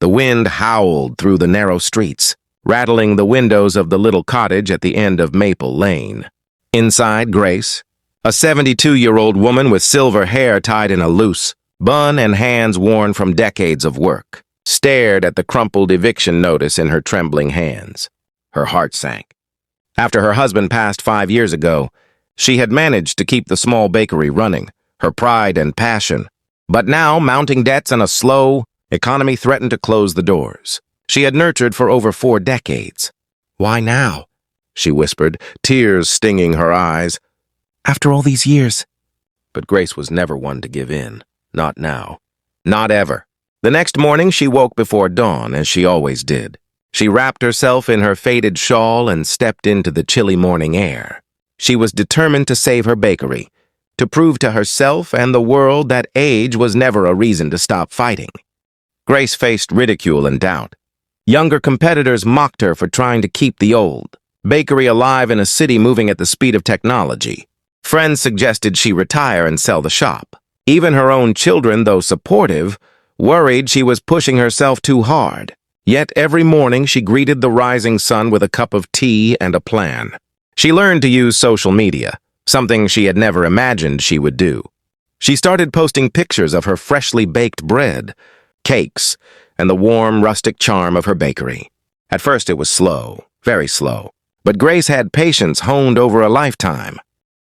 The wind howled through the narrow streets, rattling the windows of the little cottage at the end of Maple Lane. Inside, Grace, a 72-year-old woman with silver hair tied in a loose bun and hands worn from decades of work, stared at the crumpled eviction notice in her trembling hands. Her heart sank. After her husband passed 5 years ago, she had managed to keep the small bakery running, her pride and passion. But now, mounting debts and a slow economy threatened to close the doors she had nurtured for over 4 decades. "Why now?" she whispered, tears stinging her eyes. "After all these years." But Grace was never one to give in. Not now. Not ever. The next morning she woke before dawn, as she always did. She wrapped herself in her faded shawl and stepped into the chilly morning air. She was determined to save her bakery, to prove to herself and the world that age was never a reason to stop fighting. Grace faced ridicule and doubt. Younger competitors mocked her for trying to keep the old bakery alive in a city moving at the speed of technology. Friends suggested she retire and sell the shop. Even her own children, though supportive, worried she was pushing herself too hard. Yet every morning she greeted the rising sun with a cup of tea and a plan. She learned to use social media, something she had never imagined she would do. She started posting pictures of her freshly baked bread, cakes, and the warm, rustic charm of her bakery. At first it was slow, very slow, but Grace had patience honed over a lifetime.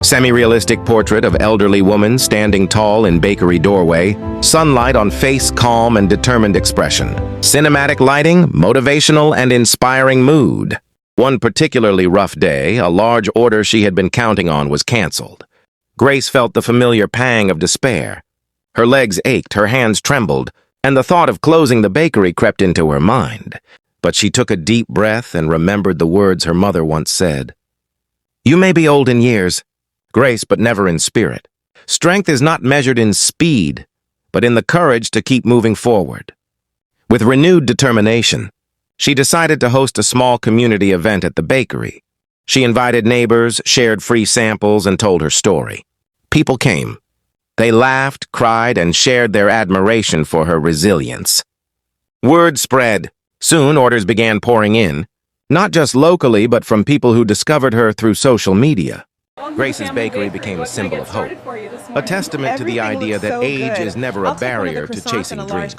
Semi-realistic portrait of elderly woman standing tall in bakery doorway, sunlight on face, calm and determined expression. Cinematic lighting, motivational and inspiring mood. One particularly rough day, a large order she had been counting on was canceled. Grace felt the familiar pang of despair. Her legs ached, her hands trembled, and the thought of closing the bakery crept into her mind. But she took a deep breath and remembered the words her mother once said. "You may be old in years, Grace, but never in spirit. Strength is not measured in speed, but in the courage to keep moving forward." With renewed determination, she decided to host a small community event at the bakery. She invited neighbors, shared free samples, and told her story. People came. They laughed, cried, and shared their admiration for her resilience. Word spread. Soon, orders began pouring in, not just locally, but from people who discovered her through social media. Grace's bakery became a symbol of hope, a testament to the idea that age is never a barrier to chasing dreams.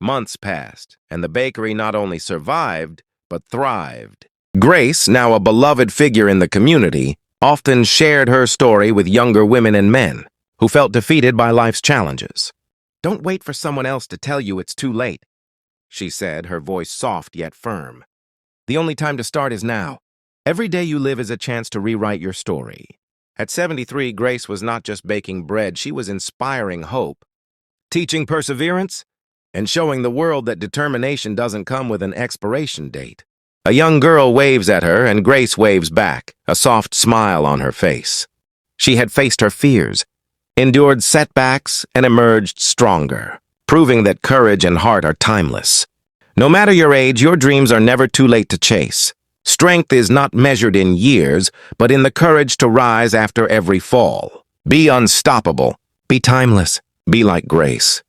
Months passed, and the bakery not only survived, but thrived. Grace, now a beloved figure in the community, often shared her story with younger women and men who felt defeated by life's challenges. "Don't wait for someone else to tell you it's too late," she said, her voice soft yet firm. "The only time to start is now. Every day you live is a chance to rewrite your story." At 73, Grace was not just baking bread, she was inspiring hope, teaching perseverance, and showing the world that determination doesn't come with an expiration date. A young girl waves at her, and Grace waves back, a soft smile on her face. She had faced her fears, endured setbacks, and emerged stronger, proving that courage and heart are timeless. No matter your age, your dreams are never too late to chase. Strength is not measured in years, but in the courage to rise after every fall. Be unstoppable. Be timeless. Be like Grace.